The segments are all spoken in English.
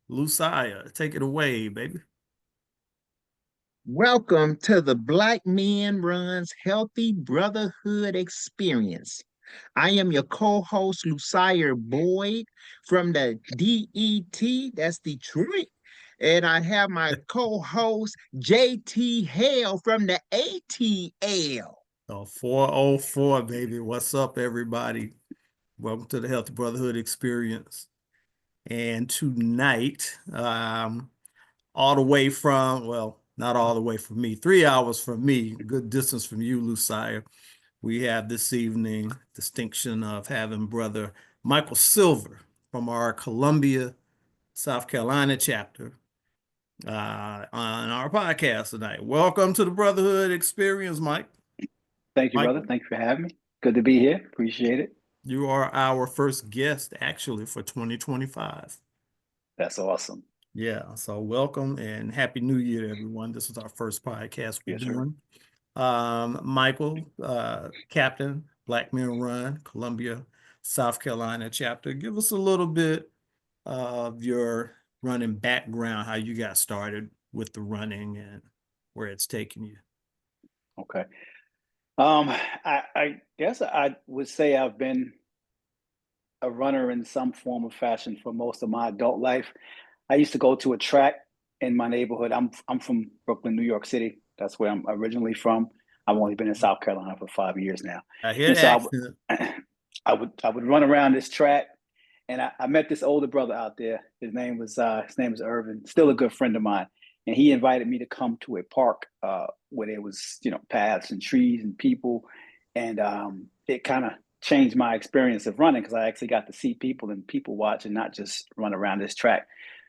Lucia, take it away, baby. Welcome to the Black Men Runs Healthy Brotherhood Experience. I am your co-host, Lucia Boyd from the DET, that's Detroit. And I have my co-host, JT Hale from the ATL. 404, baby. What's up, everybody? Welcome to the Healthy Brotherhood Experience. And tonight, all the way from, well, not all the way from me, 3 hours from me, good distance from you, Lucia. We have this evening distinction of having brother Michael Silver from our Columbia, South Carolina chapter on our podcast tonight. Welcome to the Brotherhood Experience, Mike. Thank you, brother. Michael, Thank you for having me. Good to be here. Appreciate it. you are our first guest actually for 2025. That's awesome. Yeah, so welcome and happy new year to everyone. This is our first podcast we're Yes, sir. doing. Michael, Captain, Black Men Run, Columbia, South Carolina chapter. Give us a little bit of your running background, how you got started with the running and where it's taken you. Okay. I guess I would say I've been a runner in some form or fashion for most of my adult life. I used to go to a track in my neighborhood. I'm from Brooklyn, New York City. That's where I'm originally from. I've only been in South Carolina for 5 years now, I hear and the so accent. I would run around this track, and I met this older brother out there. His name was Irvin, still a good friend of mine, and he invited me to come to a park where there was paths and trees and people, and it kind of changed my experience of running because I actually got to see people and people watch and not just run around this track.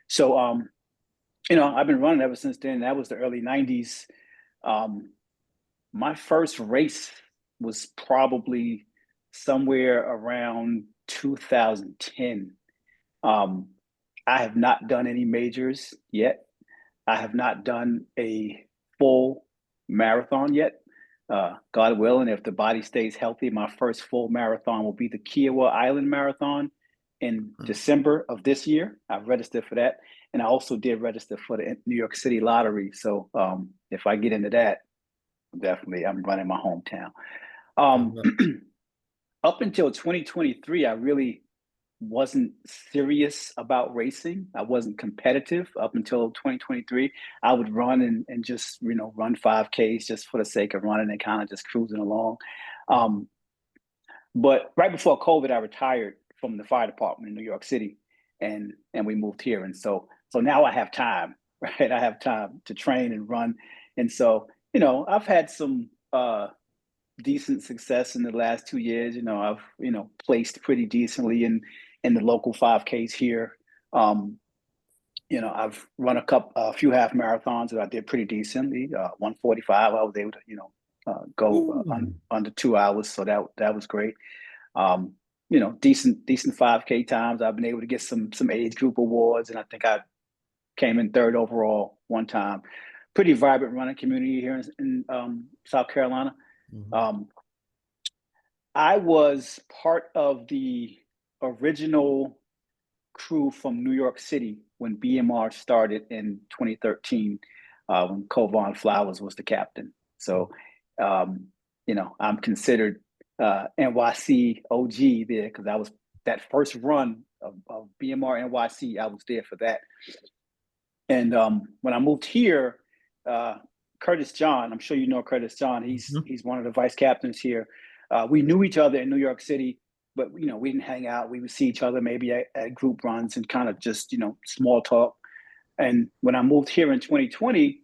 So I've been running ever since then. That was the early '90s. Um, my first race was probably somewhere around 2010. Um, I have not done any majors yet. I have not done a full marathon yet. God willing, if the body stays healthy, my first full marathon will be the Kiowa Island Marathon in December of this year. I've registered for that. And I also did register for the New York City lottery. So if I get into that, definitely I'm running my hometown. Um, Up until 2023, I really wasn't serious about racing. I wasn't competitive up until 2023. I would run and just, run 5Ks just for the sake of running and kind of just cruising along. Um, but right before COVID, I retired from the fire department in New York City and we moved here. And so now I have time, right? I have time to train and run. And so, I've had some decent success in the last 2 years. I've placed pretty decently in the local 5Ks here. I've run a few half marathons that I did pretty decently. 145, I was able to go under 2 hours, so that was great. Decent 5K times. I've been able to get some age group awards, and I think I came in third overall one time. Pretty vibrant running community here in South Carolina. Um, I was part of the original crew from New York City when BMR started in 2013, when Kovan Flowers was the captain. So, I'm considered NYC OG there because I was that first run of BMR NYC. I was there for that. And when I moved here, Curtis John, I'm sure you know Curtis John. He's one of the vice captains here. We knew each other in New York City, but we didn't hang out. We would see each other maybe at group runs and kind of just small talk. And when I moved here in 2020,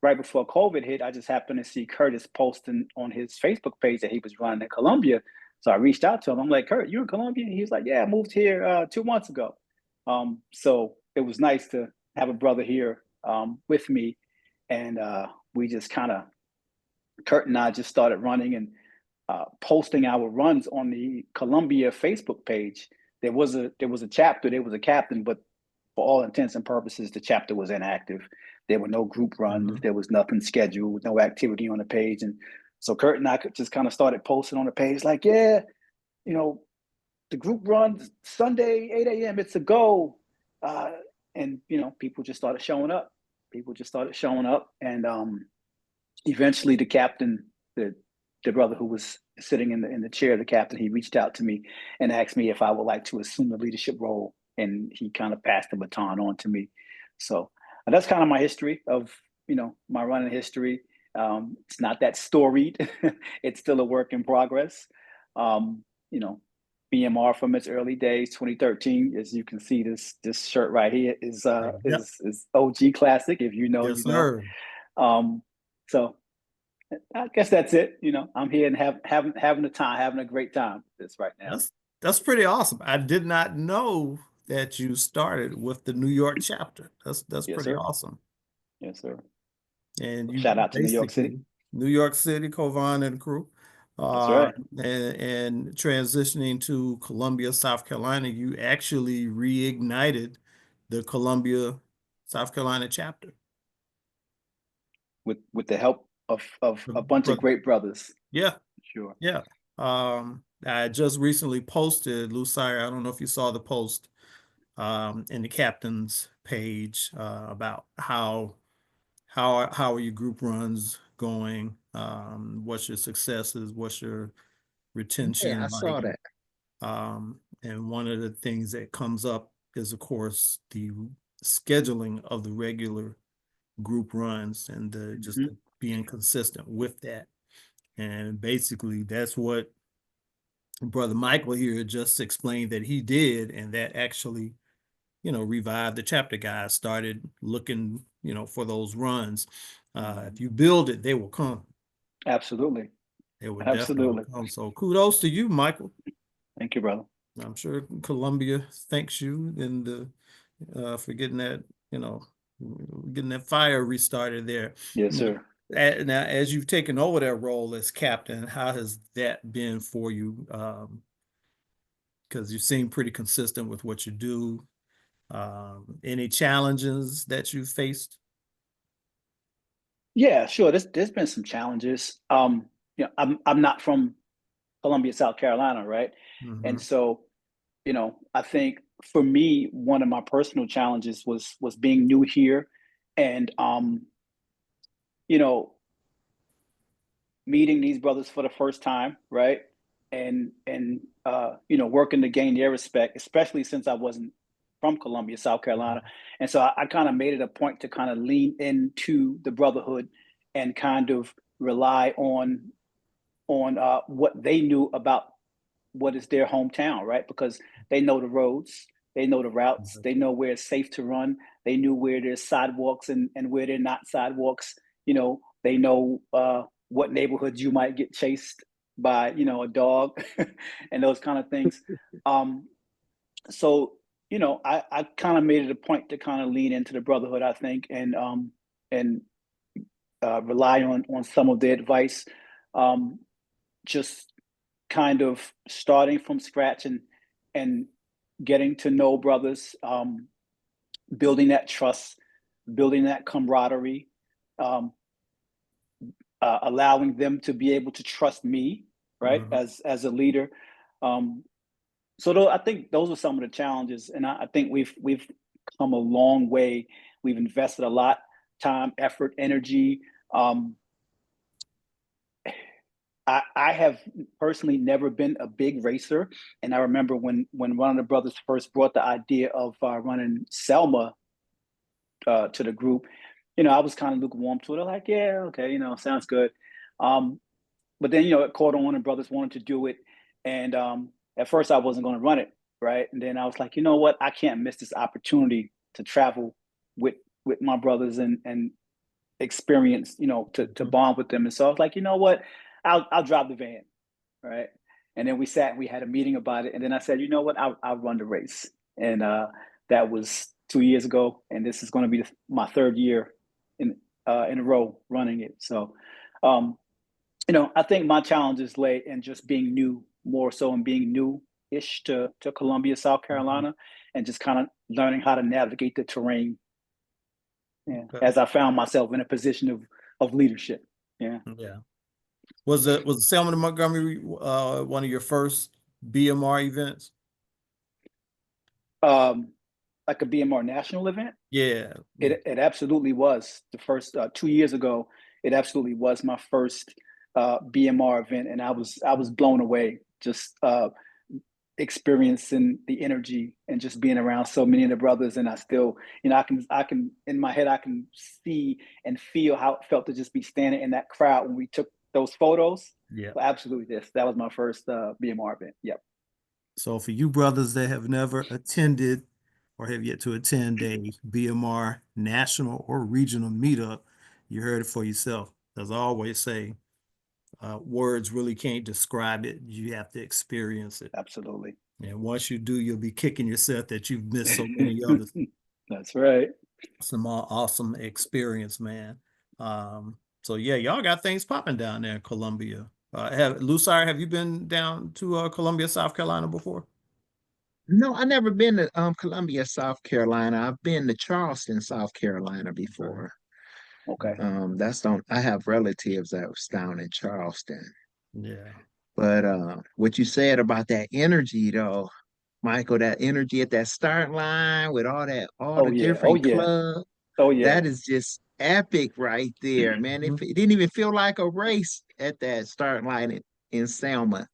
right before COVID hit, I just happened to see Curtis posting on his Facebook page that he was running in Columbia. So I reached out to him. I'm like, Kurt, you in Columbia? And he was like, yeah, I moved here 2 months ago. So it was nice to have a brother here with me. And we just kind of, Kurt and I just started running and posting our runs on the Columbia Facebook page. There was a chapter, there was a captain, but for all intents and purposes, the chapter was inactive. There were no group runs. There was nothing scheduled, no activity on the page. And so Kurt and I just kind of started posting on the page like, yeah, the group runs Sunday, 8 a.m. It's a go. people just started showing up. People just started showing up, and eventually the captain, the brother who was sitting in the chair, the captain, he reached out to me and asked me if I would like to assume the leadership role, and he kind of passed the baton on to me. So that's kind of my history of my running history. It's not that storied. It's still a work in progress. You know, BMR from its early days, 2013. As you can see, this shirt right here is Yep. is OG classic. If you know, Yes, you know. sir. So I guess that's it. I'm here and having a time, having a great time with this right now. That's pretty awesome. I did not know that you started with the New York chapter. That's Yes, pretty sir. awesome. Yes, sir. And you Shout out to New York City. basically New York City, Kovan and crew, That's right. and transitioning to Columbia, South Carolina, you actually reignited the Columbia, South Carolina chapter. With the help of a bunch of great brothers. Yeah, Sure. yeah. I just recently posted, Lucire, I don't know if you saw the post in the captain's page about how are your group runs going? What's your successes? What's your Yeah, I retention saw like? that. And one of the things that comes up is, of course, the scheduling of the regular group runs and just being consistent with that. And basically, that's what Brother Michael here just explained that he did, and that actually, revived the chapter guys, started looking, for those runs. If you build it, they will come. Absolutely. They will definitely Absolutely. come. So kudos to you, Michael. Thank you, brother. I'm sure Columbia thanks you and for getting that, getting that fire restarted there. Yes, sir. Now, as you've taken over that role as captain, how has that been for you? Because you seem pretty consistent with what you do. Any challenges that you faced? Yeah, sure. There's been some challenges. I'm not from Columbia, South Carolina, right? And so, I think for me, one of my personal challenges was being new here, and you know, meeting these brothers for the first time, right? And working to gain their respect, especially since I wasn't from Columbia, South Carolina. And so I kind of made it a point to kind of lean into the brotherhood and kind of rely on what they knew about what is their hometown, right? Because they know the roads, they know the routes, they know where it's safe to run, they knew where there's sidewalks and where they're not sidewalks. They know what neighborhoods you might get chased by, a dog and those kind of things. So I kind of made it a point to kind of lean into the brotherhood, I think, and rely on some of their advice. Just kind of starting from scratch and getting to know brothers, building that trust, building that camaraderie, allowing them to be able to trust me, right, as a leader. So I think those are some of the challenges, and I think we've come a long way. We've invested a lot, time, effort, energy. I have personally never been a big racer, and I remember when one of the brothers first brought the idea of running Selma to the group. I was kind of lukewarm to it. Like, yeah, okay, sounds good. But then it caught on, and brothers wanted to do it, and at first I wasn't going to run it, right? And then I was like, you know what? I can't miss this opportunity to travel with my brothers and experience, to bond with them. And so I was like, you know what? I'll drive the van, right? And then we sat and we had a meeting about it. And then I said, you know what? I'll run the race. And that was 2 years ago, and this is going to be my third year in a row running it. So, I think my challenges lay in just being new, more so in being new-ish to Columbia, South Carolina, and just kind of learning how to navigate the terrain. Yeah, as I found myself in a position of leadership. Yeah. Yeah. Was the Selma to Montgomery one of your first BMR events? like a BMR national event? Yeah. It absolutely was. The first 2 years ago, it absolutely was my first BMR event, and I was blown away. Just experiencing the energy and just being around so many of the brothers. And I still, I can in my head I can see and feel how it felt to just be standing in that crowd when we took those photos. Yeah. But absolutely, that was my first BMR event. Yep. So for you brothers that have never attended or have yet to attend a BMR national or regional meetup, you heard it for yourself. As I always say, words really can't describe it. You have to experience it. Absolutely. And once you do, you'll be kicking yourself that you've missed so many others. That's right. Some awesome experience, man. So yeah, y'all got things popping down there in Columbia. Lucire, have you been down to Columbia, South Carolina before? No, I never been to Columbia, South Carolina. I've been to Charleston, South Carolina Right. before. Okay. That's don't I have relatives that was down in Charleston. Yeah. But what you said about that energy though, Michael, that energy at that start line with all Oh the yeah. Oh different yeah. clubs, Oh yeah. that is just epic right there, man. Mhm. It didn't even feel like a race at that start line in Selma.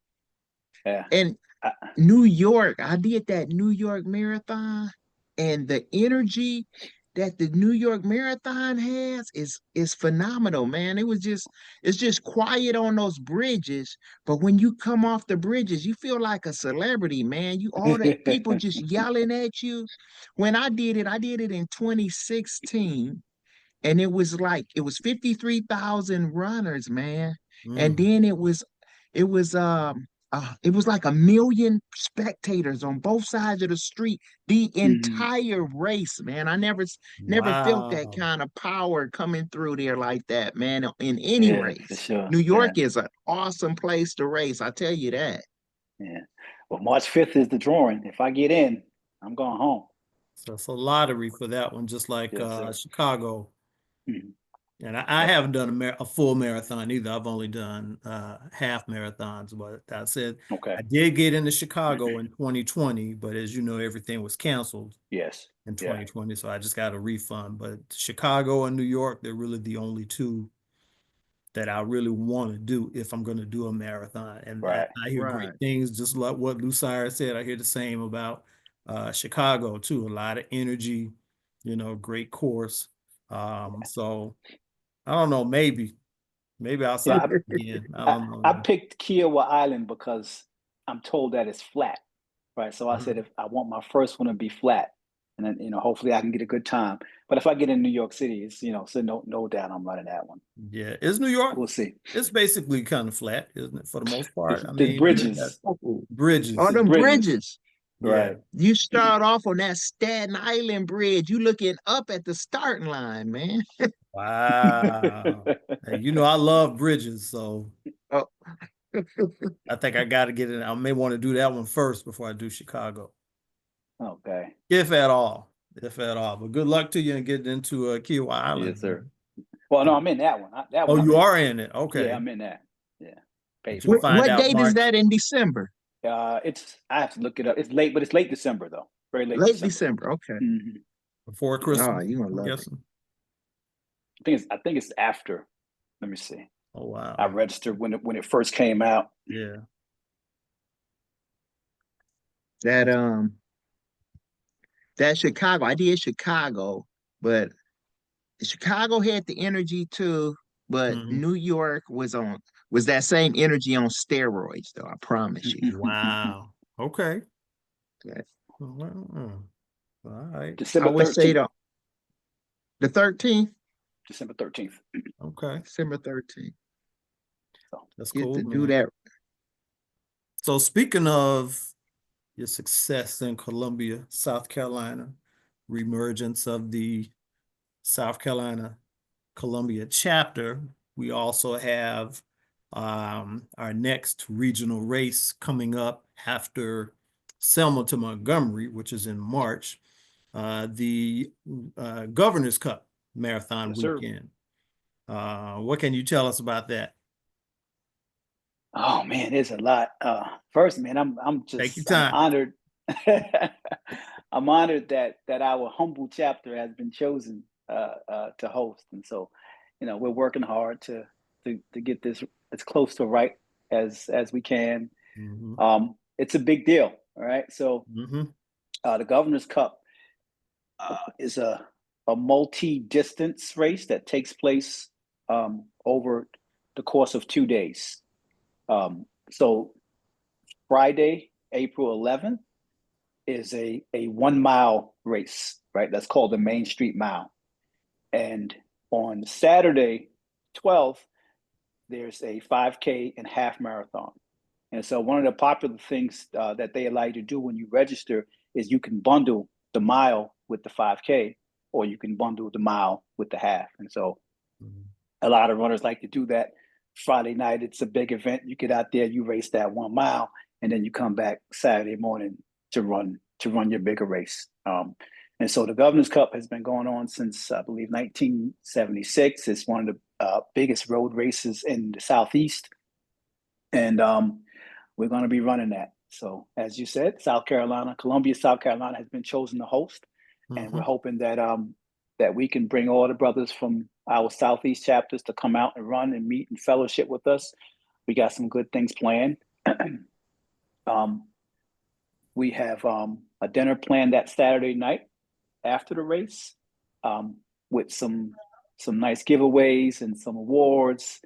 Yeah. And I, New York, I did that New York Marathon, and the energy that the New York Marathon has is phenomenal, man. It's just quiet on those bridges, but when you come off the bridges, you feel like a celebrity, man. You all the people just yelling at you. When I did it in 2016, and it was 53,000 runners, man. And Mm. then it was like 1 million spectators on both sides of the street the Mhm. entire race, man. Never felt that Wow. kind of power coming through there like that, man, in any Yeah, for race. sure. New Yeah. York is an awesome place to race, I tell you that. Yeah. Well, March 5th is the drawing. If I get in, I'm going home. So it's a lottery for that one, just like Yes, sir. Chicago. Mhm. And I Yep. haven't done a full marathon either. I've only done half marathons. But I said Okay. I did get into Chicago in 2020, but as you know, everything was canceled Yes. in Yeah. 2020, so I just got a refund. But Chicago and New York, they're really the only two that I really want to do if I'm going to do a marathon. And Right. I hear great Right. things, just like what Lucire said. I hear the same about Chicago too. A lot of energy, great course. So I don't know, maybe I'll Yeah. sign up again. I I, don't know. I picked Kiowa Island because I'm told that it's flat. Right. So I said Mhm. if I want my first one to be flat, and then hopefully I can get a good time. But if I get in New York City, it's so no doubt I'm running that one. Yeah, is New York? We'll see. It's basically kind of flat, isn't it, for the most part? I The mean, you got bridges. Oh, all bridges. The them bridges. bridges. Yeah. Right. You start off on that Staten Island bridge, you looking up at the starting line, man. Wow. Hey, I love bridges, so Oh, I think I got to get it. I may want to do that one first before I do Chicago, Okay. if at all, if at all. But good luck to you and getting into Kiowa Yes, Island, sir. man. Well, no, I'm in that one. That Oh, one I'm you in. are in it. Yeah, Okay. I'm in that. Yeah. Paid But you'll for it. find what out date is March. that in December? It's I have to look it up. It's late, but it's late December though. Very late Late December. December. Okay. Mhm. Before Oh, Christmas, you're gonna I'm love it. guessing. I think it's after. Let me see. Oh, I wow. registered when it first came out. Yeah. That that Chicago, I did Chicago, but Chicago had the energy too, but Mhm. New York was that same energy on steroids though, I promise you. Wow. Okay. That- Well, all right. I December would say 13th. the 13th, December 13th. Okay. December 13th. So That's Get to cool, do man. that. So speaking of your success in Columbia, South Carolina, reemergence of the South Carolina Columbia chapter, we also have our next regional race coming up after Selma to Montgomery, which is in March, the Governor's Cup Marathon yes, sir. weekend. What can you tell us about that? Oh man, there's a lot. First, man, I'm Take your just I'm time. honored. I'm honored that our humble chapter has been chosen to host, and so we're working hard to get this as close to right as we can. Mm-hmm. It's a big deal, all right. So Mm-hmm. the Governor's Cup is a multi-distance race that takes place over the course of 2 days. So Friday, April 11th, is a 1 mile race, right? That's called the Main Street Mile. And on Saturday, 12th, there's a 5K and half marathon. And so one of the popular things that they allow you to do when you register is you can bundle the mile with the 5K, or you can bundle the mile with the half. And so a lot of runners like to do that. Friday night, it's a big event. You get out there, you race that 1 mile, and then you come back Saturday morning to run your bigger race. And so the Governor's Cup has been going on since, I believe, 1976. It's one of the biggest road races in the Southeast. And we're going to be running that. So as you said, Columbia, South Carolina has been chosen to host. And we're hoping that that we can bring all the brothers from our Southeast chapters to come out and run and meet and fellowship with us. We got some good things planned. We have a dinner planned that Saturday night after the race, with some nice giveaways and some awards.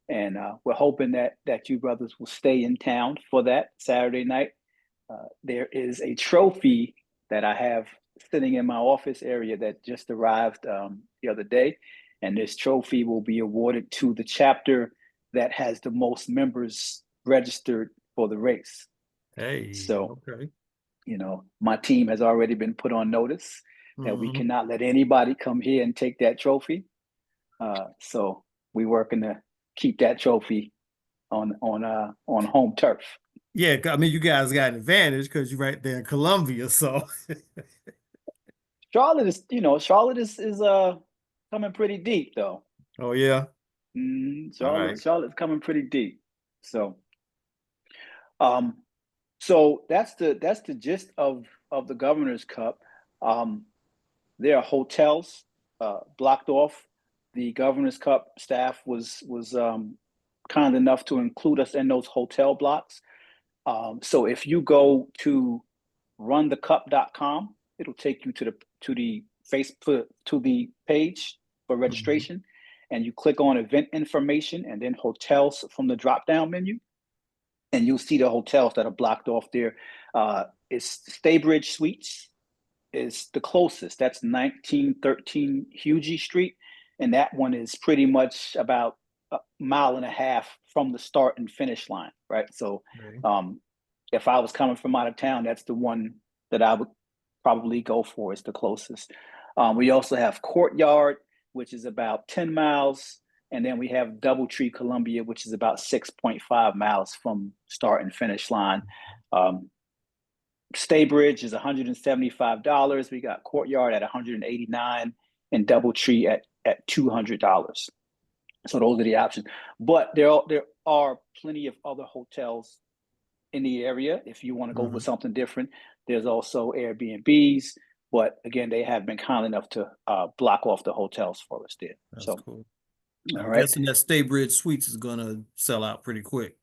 And we're hoping that you brothers will stay in town for that Saturday night. There is a trophy that I have sitting in my office area that just arrived the other day. And this trophy will be awarded to the chapter that has the most members registered for the race. Hey, so, okay. My team has already been put on notice that we cannot let anybody come here and take that trophy. So we're working to keep that trophy on home turf. Yeah, I mean, you guys got an advantage because you're right there in Columbia. So Charlotte is coming pretty deep though. Oh yeah. All right. Charlotte's coming pretty deep. So so that's the gist of the Governor's Cup. There are hotels blocked off. The Governor's Cup staff was kind enough to include us in those hotel blocks. So if you go to runthecup.com, it'll take you to the Facebook, to the page for registration, and you click on event information and then hotels from the drop down menu, and you'll see the hotels that are blocked off there. It's Staybridge Suites is the closest. That's 1913 Hugie Street, and that one is pretty much about a mile and a half from the start and finish line, right? So if I was coming from out of town, that's the one that I would probably go for. It's the closest. We also have Courtyard, which is about 10 miles. And then we have Doubletree, Columbia, which is about 6.5 miles from start and finish line. Staybridge is $175. We got Courtyard at $189 and Doubletree at $200. So those are the options. But there are plenty of other hotels in the area if you want to go with something different. There's also Airbnbs, but again, they have been kind enough to block off the hotels for us there. That's so cool. I'm guessing that Staybridge Suites is gonna sell out pretty quick.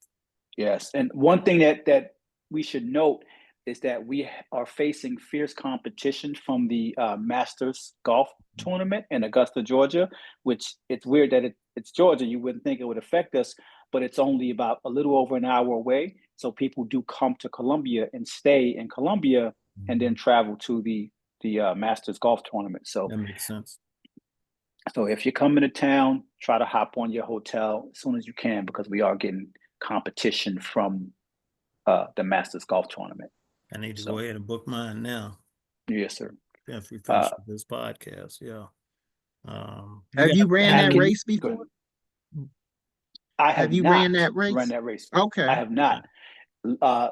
Yes, and one thing that we should note is that we are facing fierce competition from the Masters Golf Tournament in Augusta, Georgia, which it's weird that it's Georgia. You wouldn't think it would affect us, but it's only about a little over an hour away. So people do come to Columbia and stay in Columbia and then travel to the Masters Golf Tournament. So that makes sense. So if you're coming to town, try to hop on your hotel as soon as you can, because we are getting competition from the Masters Golf Tournament. I need to go ahead and book mine now. Yes, sir. After we finish this podcast, yeah. Have you ran that race before? I have you not ran that race? Run that race. Okay. I have not.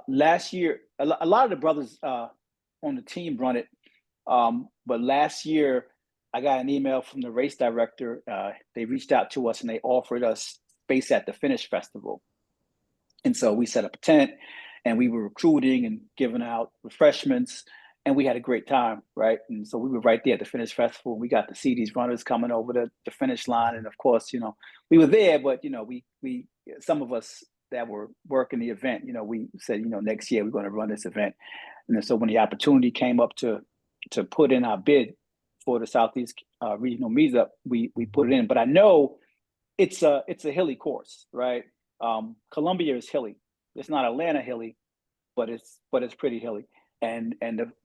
Last year, a lot of the brothers on the team run it, but last year I got an email from the race director. They reached out to us and they offered us space at the Finish Festival, and so we set up a tent and we were recruiting and giving out refreshments. and we had a great time, right? And so we were right there at the finish festival. We got to see these runners coming over the finish line, and of course, we were there, but we some of us that were working the event, we said, next year we're going to run this event, and then so when the opportunity came up to put in our bid for the Southeast Regional Meetup, we put it in. But I know it's a hilly course, right? Columbia is hilly. It's not Atlanta hilly, but it's pretty hilly. And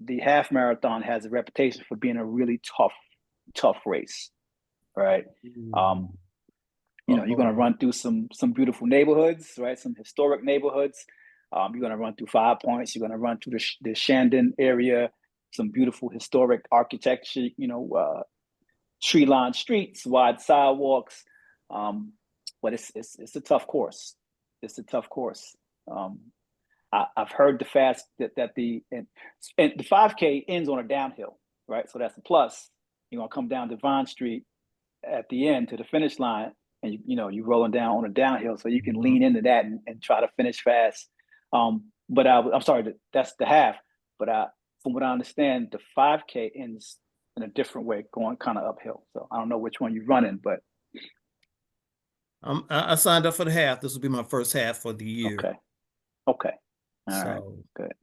the half marathon has a reputation for being a really tough race, right? You're going to run through some beautiful neighborhoods, right? Some historic neighborhoods. You're going to run through 5 Points. You're going to run through the Shandon area, some beautiful historic architecture, tree-lined streets, wide sidewalks. But it's a tough course. It's a tough course. I've heard the fast that the 5K ends on a downhill, right? So that's a plus. You're gonna come down Devon Street at the end to the finish line, and you're rolling down on a downhill, so you can lean into that and try to finish fast. But I'm sorry, that's the half. But from what I understand, the 5K ends in a different way, going kind of uphill. So I don't know which one you're running, but I signed up for the half. This will be my first half for the year. Okay. All right.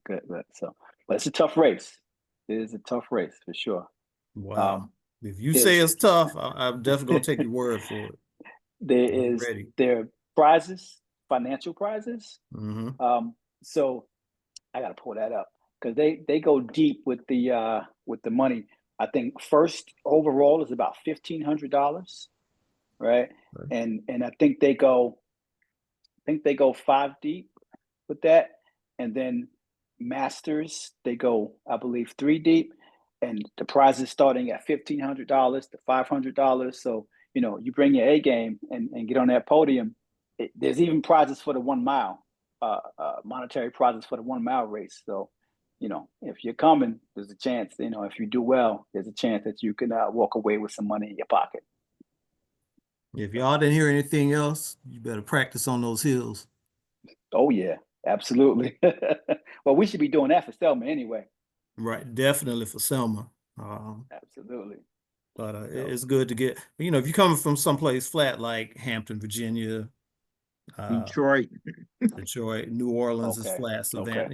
Good. So, but it's a tough race. It is a tough race for sure. Wow. If you say it's tough, I'm definitely gonna take your word for it. There are prizes, financial prizes. So I gotta pull that up because they go deep with the money. I think first overall is about $1,500, right? And I think they go 5 deep with that, and then masters they go, I believe, 3 deep, and the prize is starting at $1,500 to $500. So you bring your A game and get on that podium. There's even prizes for the 1 mile, monetary prizes for the 1 mile race. So if you're coming, there's a chance. If you do well, there's a chance that you can walk away with some money in your pocket. If y'all didn't hear anything else, you better practice on those hills. Oh yeah, absolutely. Well, we should be doing that for Selma anyway. Right, definitely for Selma. Absolutely. But it's good to get, if you're coming from someplace flat like Hampton, Virginia, Detroit, New Orleans is flat, so that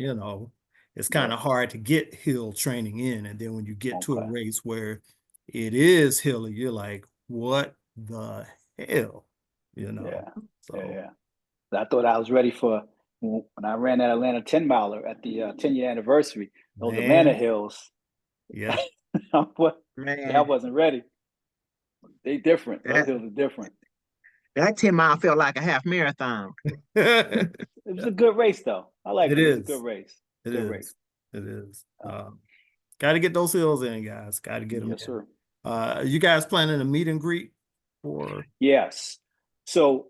it's kind of hard to get hill training in, and then when you get to a race where it is hilly, you're like, what the hell, Yeah. I thought I was ready for when I ran that Atlanta 10 miler at the 10-year anniversary. Those Atlanta hills. Yeah. I wasn't ready. They different. Those hills are different. That 10 mile felt like a half marathon. It was a good race, though. I like it. It was a good race. It is. Got to get those hills in, guys. Got to get them in. Sir. You guys planning a meet and greet for? Yes. So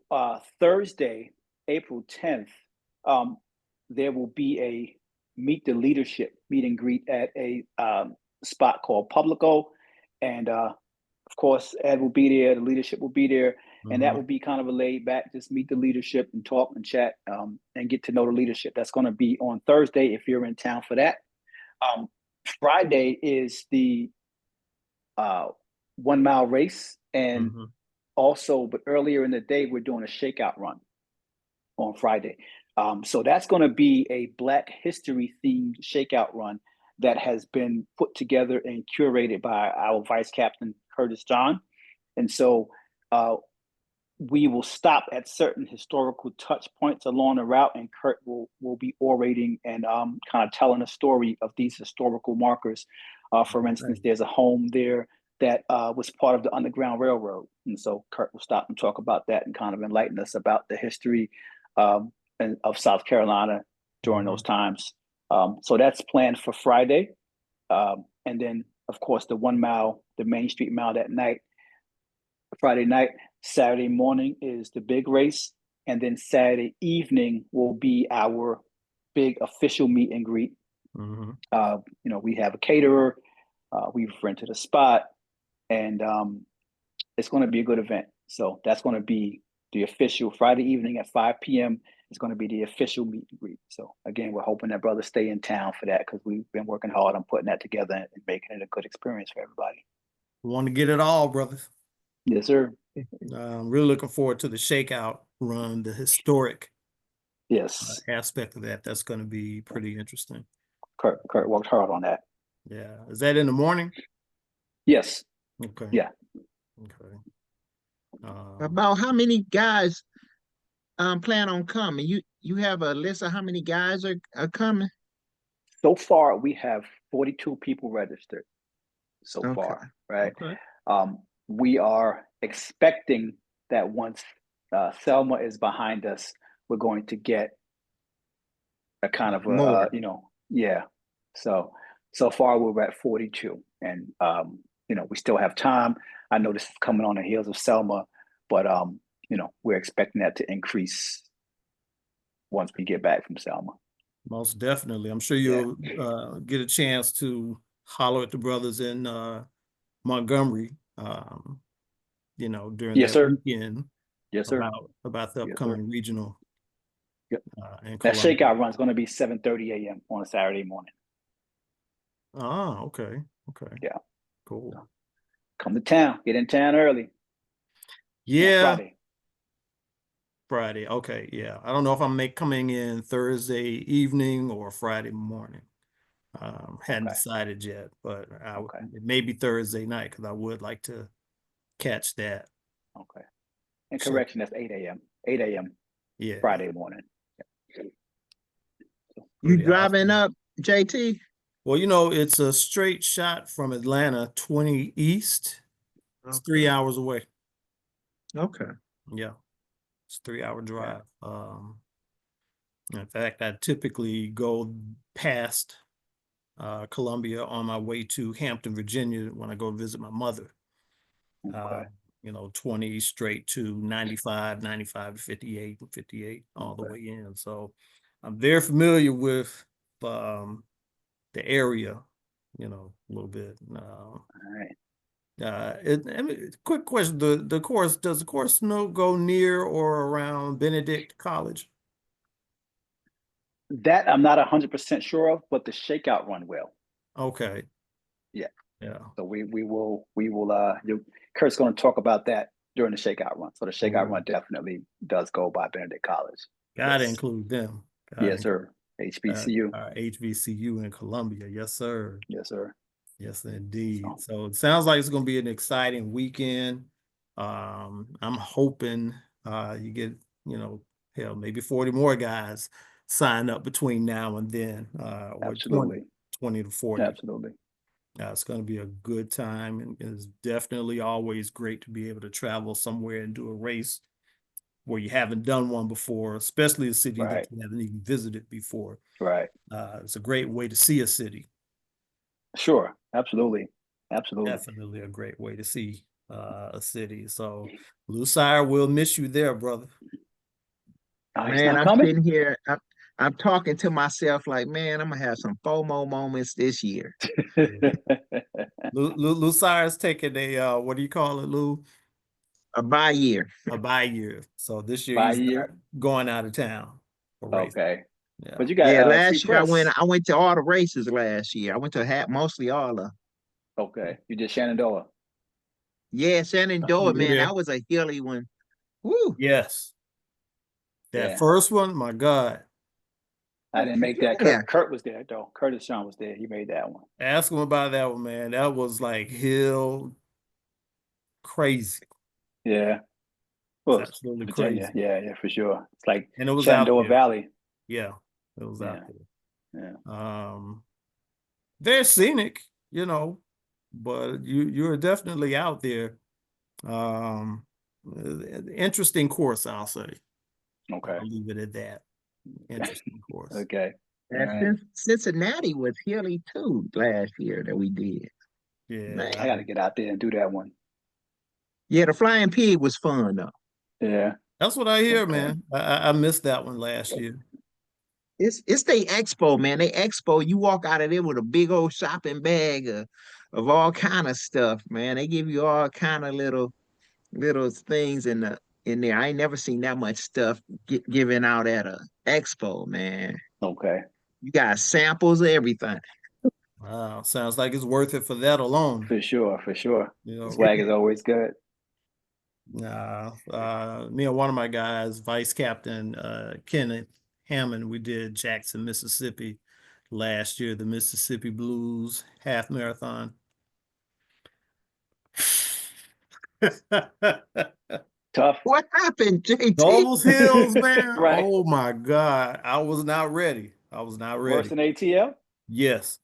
Thursday, April 10th, there will be a Meet the Leadership meet and greet at a spot called Publico. And of course, Ed will be there, the leadership will be there. And that will be kind of a laid back, just meet the leadership and talk and chat and get to know the leadership. That's going to be on Thursday if you're in town for that. Friday is the 1 mile race. And also, but earlier in the day, we're doing a shakeout run on Friday. So that's going to be a Black History themed shakeout run that has been put together and curated by our Vice Captain, Curtis John. And so we will stop at certain historical touch points along the route, and Kurt will be orating and kind of telling a story of these historical markers. For instance, there's a home there that was part of the Underground Railroad. And so Kurt will stop and talk about that and kind of enlighten us about the history of South Carolina during those times. So that's planned for Friday. And then, of course, the 1 mile, the Main Street Mile that night, Friday night. Saturday morning is the big race. And then Saturday evening will be our big official meet and greet. We have a caterer. We've rented a spot. And it's going to be a good event. So that's going to be the official Friday evening at 5 p.m. it's going to be the official meet and greet. So again, we're hoping that brothers stay in town for that because we've been working hard on putting that together and making it a good experience for everybody. Want to get it all, brother. Yes, sir. I'm really looking forward to the shakeout run, the historic Yes. aspect of that. That's going to be pretty interesting. Kurt worked hard on that. Yeah. Is that in the morning? Yes. Okay. Yeah. Okay. About how many guys plan on coming? You have a list of how many guys are coming? So far, we have 42 people registered so Okay. far, right? Okay. We are expecting that once Selma is behind us, we're going to get a kind of More. yeah. So far we're at 42, and we still have time. I know this is coming on the heels of Selma, but we're expecting that to increase once we get back from Selma. Most definitely. I'm sure Yeah. you'll get a chance to holler at the brothers in Montgomery, during Yes, that sir. weekend Yes, sir. about the Yes, sir. upcoming regional Yep. in That Columbia. shakeout run is going to be 7:30 a.m. on a Saturday morning. Ah, okay. Okay. Yeah. Cool. Come to town. Get in town early. Yeah. On Friday. Okay. Yeah. I don't know if I'm coming in Thursday evening or Friday morning. Hadn't Okay. decided yet, but Okay. it may be Thursday night because I would like to catch that. Okay. And So, correction, that's 8 a.m. 8 a.m. yeah, Friday morning. You pretty driving awesome. up, JT? Well, it's a straight shot from Atlanta, 20 East. It's 3 hours away. Okay. Yeah, it's a 3 hour drive. In fact, I typically go past Columbia on my way to Hampton, Virginia when I go visit my mother. Okay. 20 straight to 95, 95 to 58, and 58 all the Okay. way in. So I'm very familiar with the area, a little bit. All right. Quick question: the course does the course go near or around Benedict College? That I'm not 100% sure of, but the shakeout run will. Okay. Yeah. Yeah. So we will Kurt's going to talk about that during the shakeout run. So the shakeout run definitely does go by Benedict College. Gotta Yes. include them. Yes, sir. HBCU. HBCU in Columbia. Yes, sir. Yes, sir. Yes, indeed. So it sounds like it's going to be an exciting weekend. I'm hoping you get, hell, maybe 40 more guys sign up between now and then, or Absolutely. 20 to 40. Absolutely. It's going to be a good time, and it's definitely always great to be able to travel somewhere and do a race where you haven't done one before, especially a city that Right. you haven't even visited before. Right. It's a great way to see a city. Sure. Absolutely. Absolutely. Definitely a great way to see a city. So, Lucire, we'll miss you there, brother. He's Man, not I'm coming. sitting here. I'm talking to myself like, man, I'm gonna have some FOMO moments this year. Lucire's taking a what do you call it, Lou? A bye year. A bye year. So this year By he's year. not going out of town for race. Okay. Yeah. But you Yeah, got free last year press. I went to all the races last year. I went to mostly all of them. Okay. You did Shenandoah. Yeah, Shenandoah, You were man, there. that was a hilly one. Woo. Yes. That Yeah. first one, my God. I didn't make that. Yeah. Kurt was there though. Curtis Sean was there. He made that one. Ask him about that one, man. That was like hill crazy. Yeah. It's Well, absolutely Virginia. crazy. Yeah, for sure. It's like And it was out Shenandoah there. Valley. Yeah, it was Yeah. out there. Yeah. They're scenic, but you're definitely out there. Um, interesting course, I'll say. Okay. I'll leave it at that. Interesting course. Okay. All And right. Cincinnati was hilly too last year that we did. Yeah, I got to get out there and do that one. Yeah, the Flying Pig was fun though. Yeah. that's what I hear, Okay. man. I missed that one last year. It's the expo, man. They expo, you walk out of there with a big old shopping bag of all kind of stuff, man. They give you all kind of little things in in there. I ain't never seen that much stuff given out at a expo, man. Okay. You got samples of everything. Wow, sounds like it's worth it for that alone. For sure, for sure. You The know, swag is always good. me and one of my guys, Vice Captain Kenneth Hammond, we did Jackson, Mississippi last year, the Mississippi Blues half marathon. Tough. What happened, JT? Those hills, man. Right. Oh my God. I was not ready. I was not Worse ready. than ATL? Yes.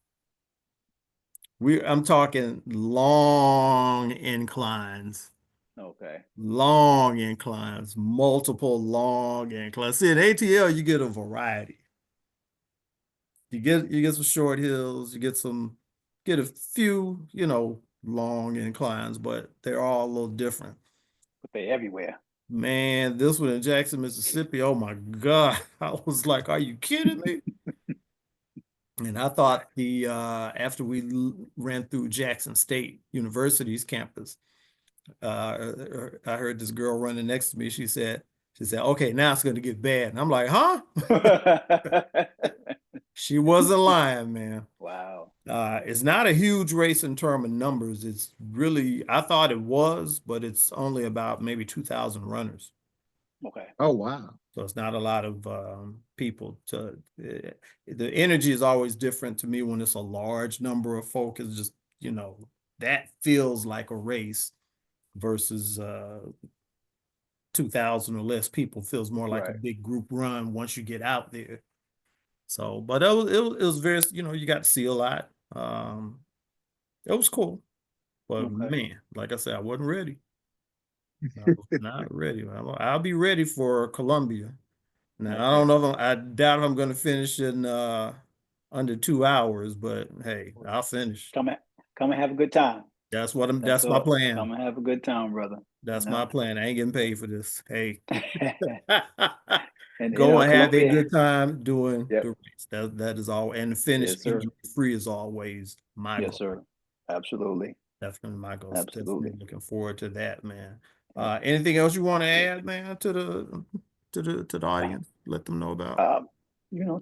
I'm talking long inclines. Okay. Long inclines, multiple long inclines. See, in ATL, you get a variety. You get some short hills, get a few, long inclines, but they're all a little different. But they everywhere. Man, this one in Jackson, Mississippi, oh my God. I was like, are you kidding me? And I thought the after we ran through Jackson State University's campus, I heard this girl running next to me. She said, okay, now it's going to get bad. And I'm like, huh? She wasn't lying, man. Wow. It's not a huge race in terms of numbers. It's really, I thought it was, but it's only about maybe 2,000 runners. Okay. Oh wow. So it's not a lot of people the energy is always different to me when it's a large number of folk. It's just, that feels like a race versus 2,000 or less people feels more like a Right. big group run once you get out there. So, but it was very, you got to see a lot. It was cool, but Okay. man, like I said, I wasn't ready. I was not ready. I'll be ready for Columbia. Now, I Okay. don't know I doubt if I'm going to finish in under 2 hours, but hey, I'll finish. Come and come and have a good time. That's That's my all. plan. Come and have a good time, brother. You That's my know. plan. I ain't getting paid for this. Hey, And go and have a Columbia. good time doing the Yep. race. That is all, and finish Yes, sir. injury free is always my Yes, goal. sir. Absolutely. Definitely my goal. Definitely Absolutely. looking forward to that, man. Yep. Anything else you want to add, man, to the audience? Let them know about. Um,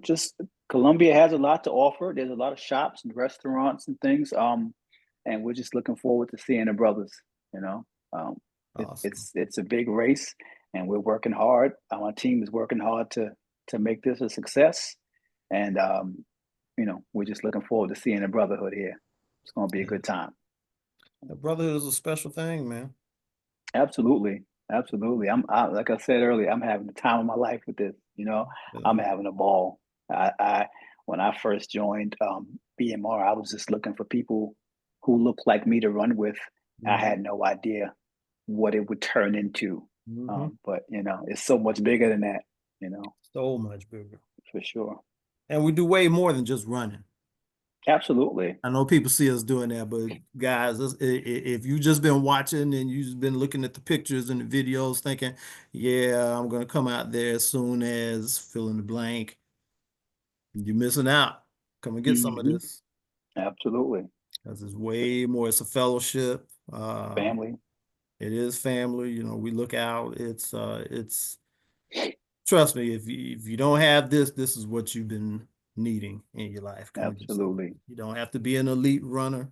just Columbia has a lot to offer. There's a lot of shops and restaurants and things. And we're just looking forward to seeing the brothers. You know, um, Awesome. it's a big race, and we're working hard. Our team is working hard to make this a success, and we're just looking forward to seeing the brotherhood here. It's going to be a Yeah. good time. The brotherhood is a special thing, man. Absolutely, absolutely. Like I said earlier, I'm having the time of my life with this. I'm Yeah. having a ball. I when I first joined BMR, I was just looking for people who looked like me to run with. I Mhm. had no idea what it would turn into. Mhm. But it's so much bigger than that. So much bigger. For sure. And we do way more than just running. Absolutely. I know people see us doing that, but guys, if you just been watching and you've been looking at the pictures and the videos thinking, yeah, I'm going to come out there as soon as fill in the blank, you're missing out. Come and get some of Hmm. this. Absolutely. Because it's way more. It's a fellowship. Family. It is family. We look out. Trust me, if you don't have this, this is what you've been needing in your life. Come and get some. Absolutely. You don't have to be an elite runner.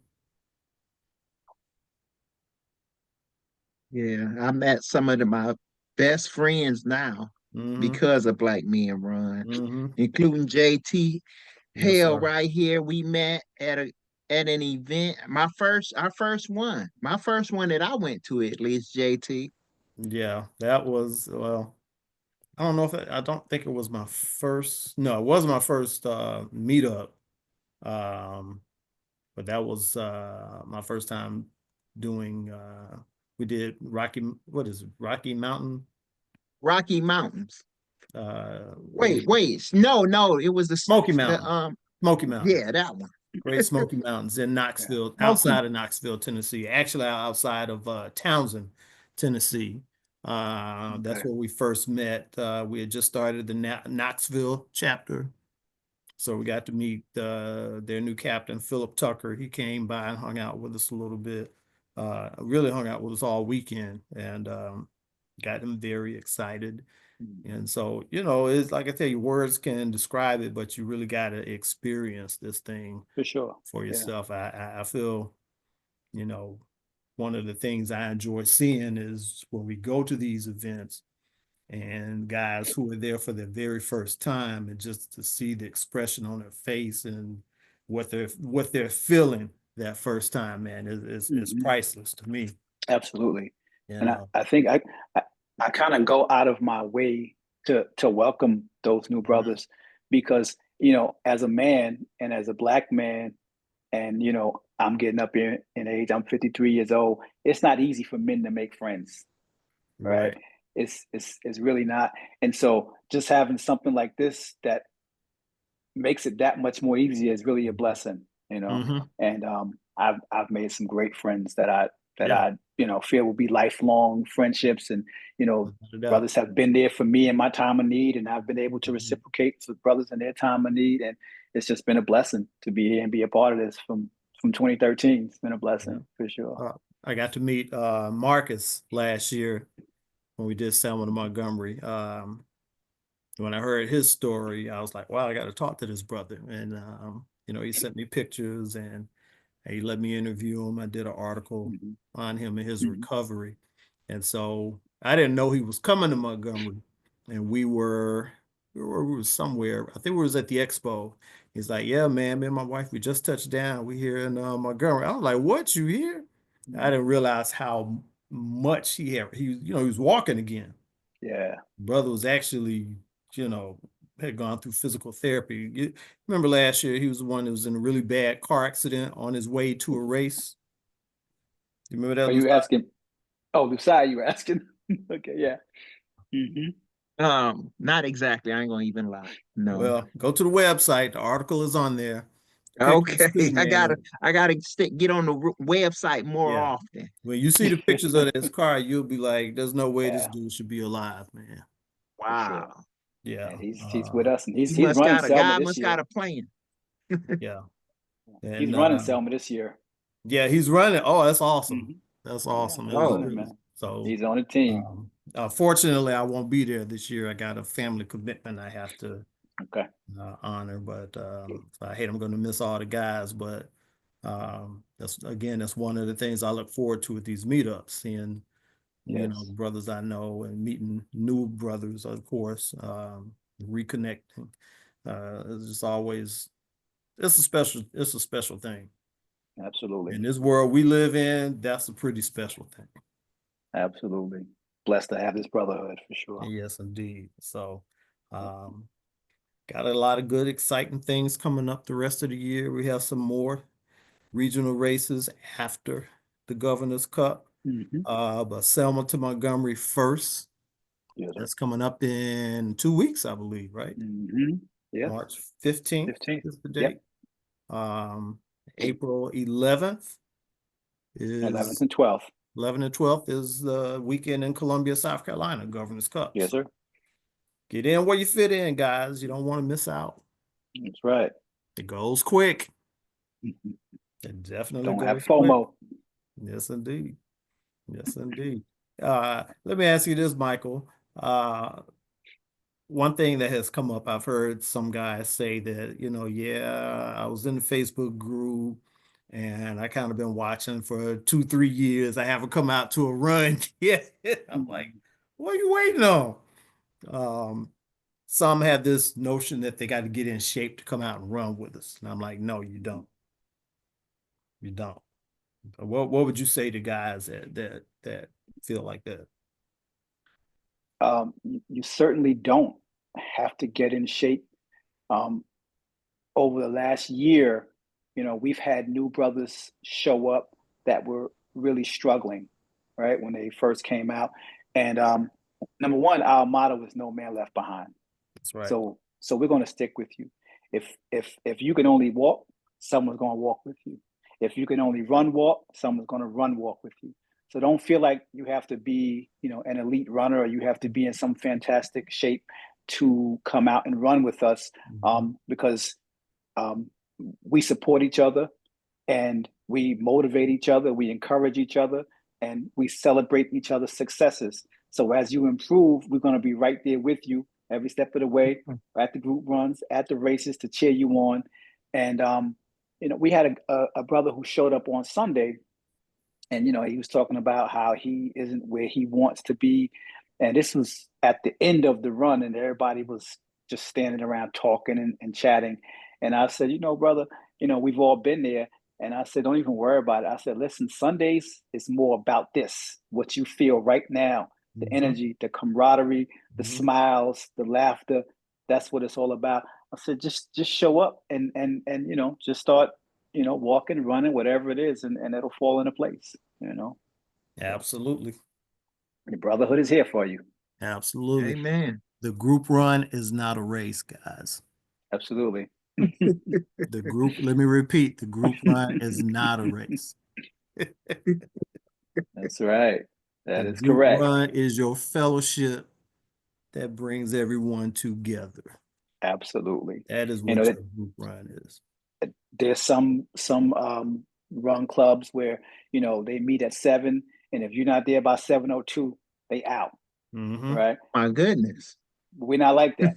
Yeah, I met some of my best friends now Mm-hmm. because of Black Men Run, Mm-hmm. including JT. Yes, Hell, sir. right here, we met at an event. Our first one, my first one that I went to, at least, JT. Yeah, that was well. I don't know if I don't think it was my first. No, it was my first meetup. Um, but that was my first time doing. We did Rocky. What is it? Rocky Mountain. Rocky Mountains. What we No, it was Smoky the Mountains. Smoky Mountains. yeah, that one. Great Smoky Mountains in Yeah. Knoxville, Smoky. outside of Knoxville, Tennessee. Actually, outside of Townsend, Tennessee. That's Okay. where we first met. We had just started the Knoxville chapter, so we got to meet their new captain, Philip Tucker. He came by and hung out with us a little bit. Really hung out with us all weekend, and got him very excited. Mhm. And so, it's like I tell you, words can describe it, but you really got to experience this thing For sure. for Yeah. yourself. I feel, you know, one of the things I enjoy seeing is when we go to these events and guys who are there for their very first time, and just to see the expression on their face and what they're feeling that first time, man, is Mhm. priceless to me. Absolutely. You And I, know, I think I, I kind of go out of my way to welcome those new Mhm. brothers because, as a man and as a black man, and I'm getting up in age, I'm 53 years old. It's not easy for men to make friends, right? Right. It's really not. And so just having something like this that makes it that much more easier is really a blessing, you know. Mm-hmm. And I've made some great friends that I that Yeah, I feel will be lifelong friendships, and without a doubt. brothers have been there for me in my time of need, and I've been able to Mhm. reciprocate for brothers in their time of need, and it's just been a blessing to be here and be a part of this from 2013. It's been a Yeah. blessing for sure. I got to meet Marcus last year when we did Selma to Montgomery. When I heard his story, I was like, wow, I got to talk to this brother. And, he sent me pictures and he let me interview him. I did an article Hmm. on him and his Hmm. recovery. And so I didn't know he was coming to Montgomery. And we were somewhere. I think we was at the expo. He's like, yeah, man, me and my wife, we just touched down. We here in Montgomery. I was like, what, you here? I didn't realize how much he was walking again. Yeah. Brother was actually, you know, had gone through physical therapy. Remember last year, he was the one that was in a really bad car accident on his way to a race. You remember that, Are you Lucia? asking? Oh, Lucia, you were asking? Okay, yeah. Hmm. Not exactly. I ain't gonna even lie. No. Well, go to the website. The article is on there. Pictures Okay, too, I man. gotta, I gotta get on the website more Yeah. often. When you see the pictures of this car, you'll be like, there's no way this Yeah, dude should be alive, man. for sure. Yeah. Yeah. And he's with us, and He he's must running got a Selma God this must got year. a plan. Yeah. He's And running Selma this year. yeah, he's running. Oh, that's awesome. Hmm. That's Yeah, awesome. It he's was Oh, running, really man. so. He's on the team. Fortunately, I won't be there this year. I got a family commitment I have to Okay. honor, but so I hate I'm going to miss all the guys. But that's one of the things I look forward to at these meetups, seeing Yes, brothers I know and meeting new brothers, of course, reconnecting. It's just always it's a special thing. In absolutely, this world we live in, that's a pretty special thing. absolutely. Blessed to have this brotherhood for sure. Yes, indeed. So, um, got a lot of good, exciting things coming up the rest of the year. We have some more regional races after the Governor's Cup. Hmm. But Selma to Montgomery first. Yes, sir. That's coming up in 2 weeks, I believe, right? Hmm. Yes. March 15th 15th. is the Yep. date. Um, April 11th 11th is and 12th. 11th and 12th is the weekend in Columbia, South Carolina, Governor's Cup. Yes, So sir. get in where you fit in, guys. You don't want to miss out. That's right. It goes quick. Mhm. It definitely Don't have goes quick. FOMO. Yes, indeed. Yes, indeed. Let me ask you this, Michael. One thing that has come up, I've heard some guys say that, yeah, I was in the Facebook group and I kind of been watching for 2, 3 years. I haven't come out to a run yet. I'm like, Mhm. what are you waiting on? Um, some have this notion that they got to get in shape to come out and run with us. And I'm like, no, you don't. You don't. What would you say to guys that feel like that? You certainly don't have to get in shape. Um, Over the last year, we've had new brothers show up that were really struggling, right, when they first came out. And number one, our motto is "No man left behind." That's right. So we're going to stick with you. If you can only walk, someone's going to walk with you. If you can only run walk, someone's going to run walk with you. So don't feel like you have to be, an elite runner, or you have to be in some fantastic shape to come out and run with us, Mhm. because um, we support each other, and we motivate each other, we encourage each other, and we celebrate each other's successes. So as you improve, we're going to be right there with you every step of the way, at the group runs, at the races to cheer you on. And we had a brother who showed up on Sunday, and he was talking about how he isn't where he wants to be. And this was at the end of the run, and everybody was just standing around talking and chatting. And I said, brother, we've all been there. And I said, don't even worry about it. I said, listen, Sundays is more about this, what you feel right now, the energy, the camaraderie, the smiles, the laughter. That's what it's all about. I said, just show up and just start, walking, running, whatever it is, and it'll fall into place, Absolutely. The brotherhood is here for you. Absolutely. Amen. The group run is not a race, guys. Absolutely. Let me repeat, the group run is not a race. That's right. That The is group correct. run is your fellowship that brings everyone together. Absolutely. That is what your group run is. There's some run clubs where they meet at 7, and if you're not there by 7:02, they out. Right? My goodness. We're not like that.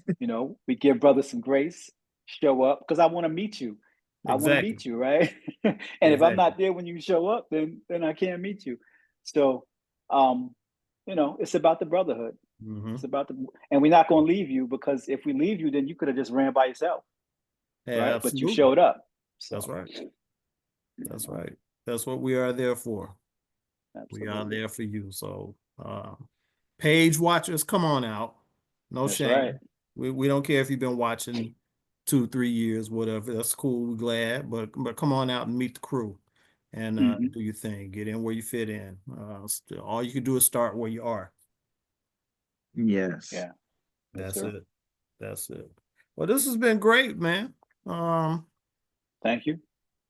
We give brothers some grace, show up, because I want to meet you. I want to meet you, right? And if I'm not there when you show up, then I can't meet you. So it's about the brotherhood. It's about and we're not going to leave you, because if we leave you, then you could have just ran by yourself. Right? But you showed up. So. That's right. That's right. That's what we are there for. Absolutely. We are there for you. So page watchers, come on out. No That's shame. Right. We don't care if you've been watching 2-3 years, whatever. That's cool. We're glad. But come on out and meet the crew and do your thing. Get in where you fit in. All you can do is start where you are. Yes. Yeah. That's it. That's it. Well, this has been great, man. Thank you.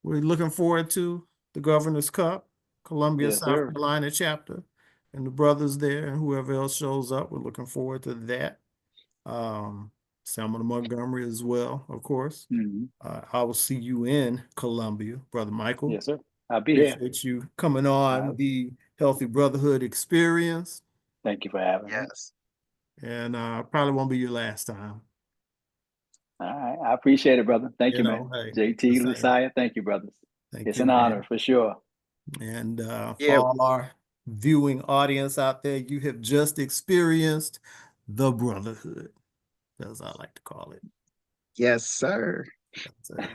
We're looking forward to the Governor's Cup, Columbia, Yes, South sir. Carolina chapter, and the brothers there and whoever else shows up. We're looking forward to that. Selma Montgomery as well, of course. I will see you in Columbia, Brother Michael. Yes, sir. I'll be here. Appreciate you coming on the Healthy Brotherhood Experience. Thank you for having me. And probably won't be your last time. All right. I appreciate it, brother. Thank you, man. Hey, JT, Lucia, thank you, brothers. It's you, an honor for sure. And for all our viewing audience out there, you have just experienced the Brotherhood, as I like to call it. Yes, sir. That's it.